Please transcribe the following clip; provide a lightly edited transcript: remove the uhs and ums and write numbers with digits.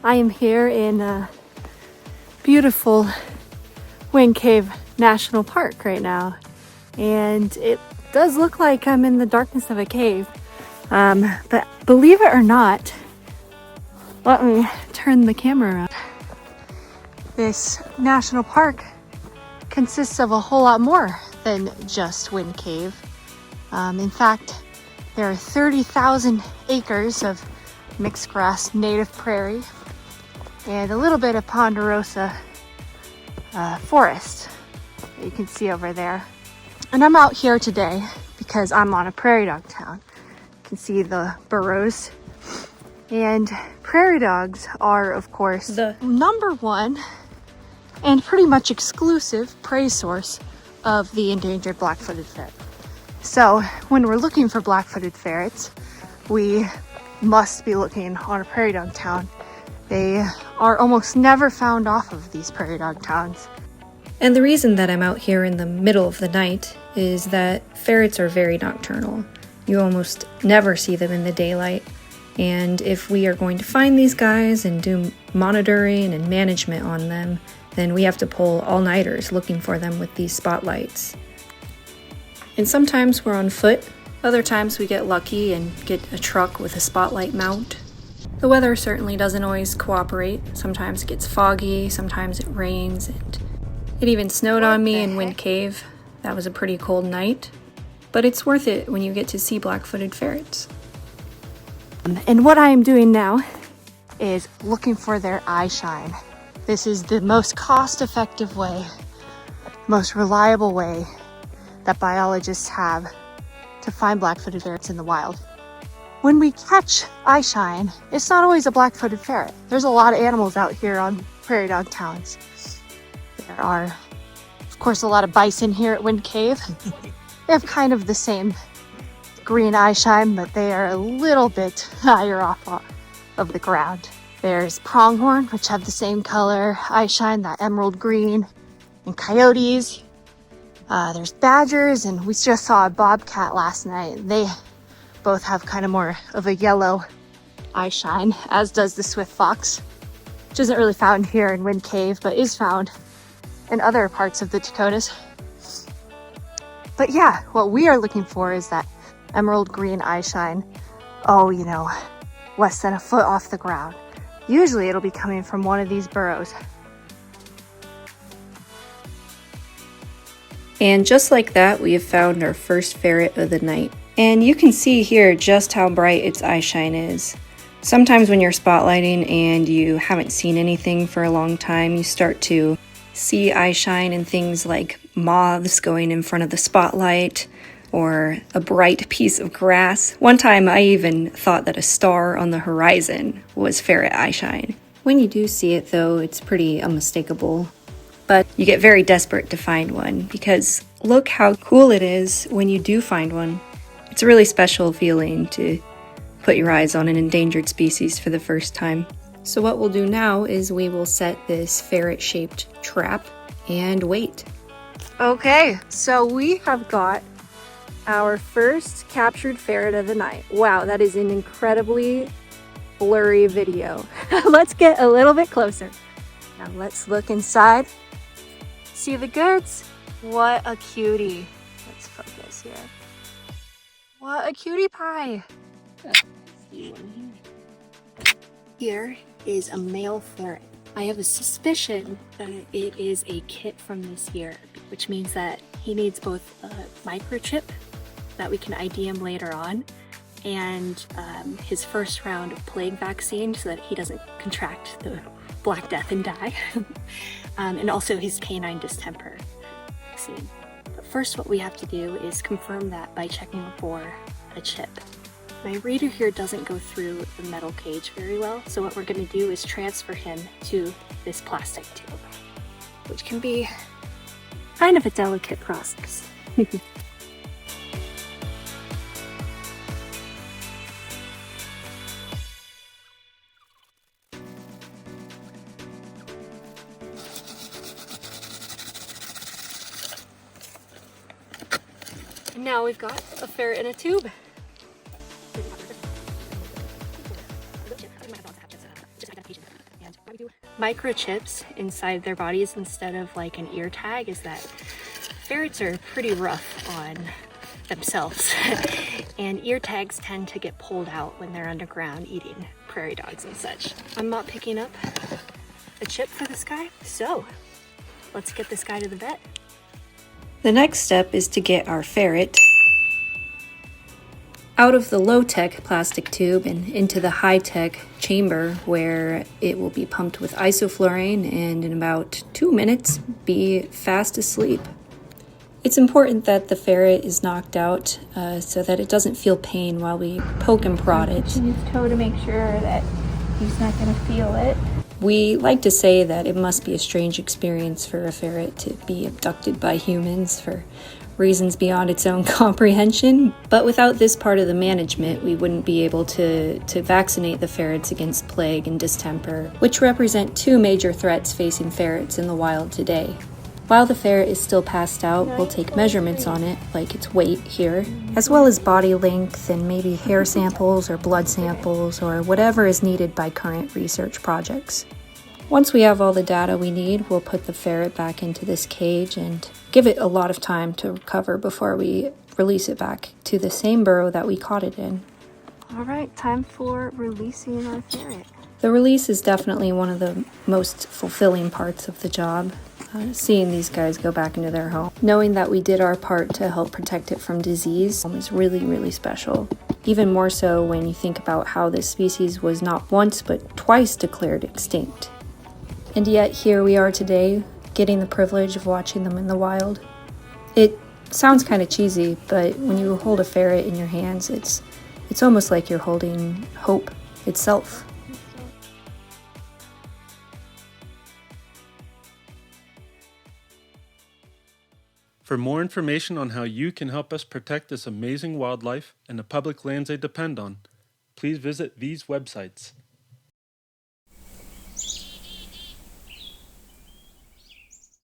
I am here in beautiful Wind Cave National Park right now, and it does look like I'm in the darkness of a cave, but believe it or not, let me turn the camera around. This national park consists of a whole lot more than just Wind Cave. In fact, there are 30,000 acres of mixed grass native prairie and a little bit of ponderosa forest that you can see over there. And I'm out here today because I'm on a prairie dog town. You can see the burrows. And prairie dogs are, of course, the number one and pretty much exclusive prey source of the endangered black-footed ferret. So when we're looking for black-footed ferrets, we must be looking on a prairie dog town. They are almost never found off of these prairie dog towns. And the reason that I'm out here in the middle of the night is that ferrets are very nocturnal. You almost never see them in the daylight. And if we are going to find these guys and do monitoring and management on them, then we have to pull all-nighters looking for them with these spotlights. And sometimes we're on foot, other times we get lucky and get a truck with a spotlight mount. The weather certainly doesn't always cooperate. Sometimes it gets foggy, sometimes it rains, and it even snowed on me in Wind Cave. That was a pretty cold night, but it's worth it when you get to see black-footed ferrets. And what I am doing now is looking for their eye shine. This is the most cost-effective way, most reliable way that biologists have to find black-footed ferrets in the wild. When we catch eye shine, it's not always a black-footed ferret. There's a lot of animals out here on prairie dog towns. There are, of course, a lot of bison here at Wind Cave. They have kind of the same green eye shine, but they are a little bit higher off of the ground. There's pronghorn, which have the same color eye shine, that emerald green, and coyotes. There's badgers, and we just saw a bobcat last night. They both have kind of more of a yellow eye shine, as does the swift fox, which isn't really found here in Wind Cave, but is found in other parts of the Dakotas. But yeah, what we are looking for is that emerald green eye shine. Oh, you know, less than a foot off the ground. Usually it'll be coming from one of these burrows. And just like that, we have found our first ferret of the night. And you can see here just how bright its eye shine is. Sometimes when you're spotlighting and you haven't seen anything for a long time, you start to see eye shine in things like moths going in front of the spotlight or a bright piece of grass. One time I even thought that a star on the horizon was ferret eye shine. When you do see it though, it's pretty unmistakable. But you get very desperate to find one because look how cool it is when you do find one. It's a really special feeling to put your eyes on an endangered species for the first time. So what we'll do now is we will set this ferret-shaped trap and wait. Okay, so we have got our first captured ferret of the night. Wow, that is an incredibly blurry video. Let's get a little bit closer. Now let's look inside. See the goods? What a cutie. Let's focus here. What a cutie pie. Here is a male ferret. I have a suspicion that it is a kit from this year, which means that he needs both a microchip that we can ID him later on and his first round of plague vaccine so that he doesn't contract the Black Death and die. And also his canine distemper vaccine. But first what we have to do is confirm that by checking for a chip. My reader here doesn't go through the metal cage very well, so what we're going to do is transfer him to this plastic tube, which can be kind of a delicate process. And now we've got a ferret in a tube. microchips inside their bodies instead of like an ear tag is that ferrets are pretty rough on themselves and ear tags tend to get pulled out when they're underground eating prairie dogs and such. I'm not picking up a chip for this guy, so let's get this guy to the vet. The next step is to get our ferret out of the low-tech plastic tube and into the high-tech chamber where it will be pumped with isoflurane and in about 2 minutes be fast asleep. It's important that the ferret is knocked out so that it doesn't feel pain while we poke and prod it. His toe to make sure that he's not going to feel it. We like to say that it must be a strange experience for a ferret to be abducted by humans for reasons beyond its own comprehension, but without this part of the management, we wouldn't be able to vaccinate the ferrets against plague and distemper, which represent two major threats facing ferrets in the wild today. While the ferret is still passed out, we'll take measurements on it, like its weight here, as well as body length and maybe hair samples or blood samples or whatever is needed by current research projects. Once we have all the data we need, we'll put the ferret back into this cage and give it a lot of time to recover before we release it back to the same burrow that we caught it in. All right, time for releasing our ferret. The release is definitely one of the most fulfilling parts of the job. Seeing these guys go back into their home. Knowing that we did our part to help protect it from disease is really, really special. Even more so when you think about how this species was not once but twice declared extinct. And yet here we are today, getting the privilege of watching them in the wild. It sounds kind of cheesy, but when you hold a ferret in your hands, it's almost like you're holding hope itself. For more information on how you can help us protect this amazing wildlife and the public lands they depend on, please visit these websites.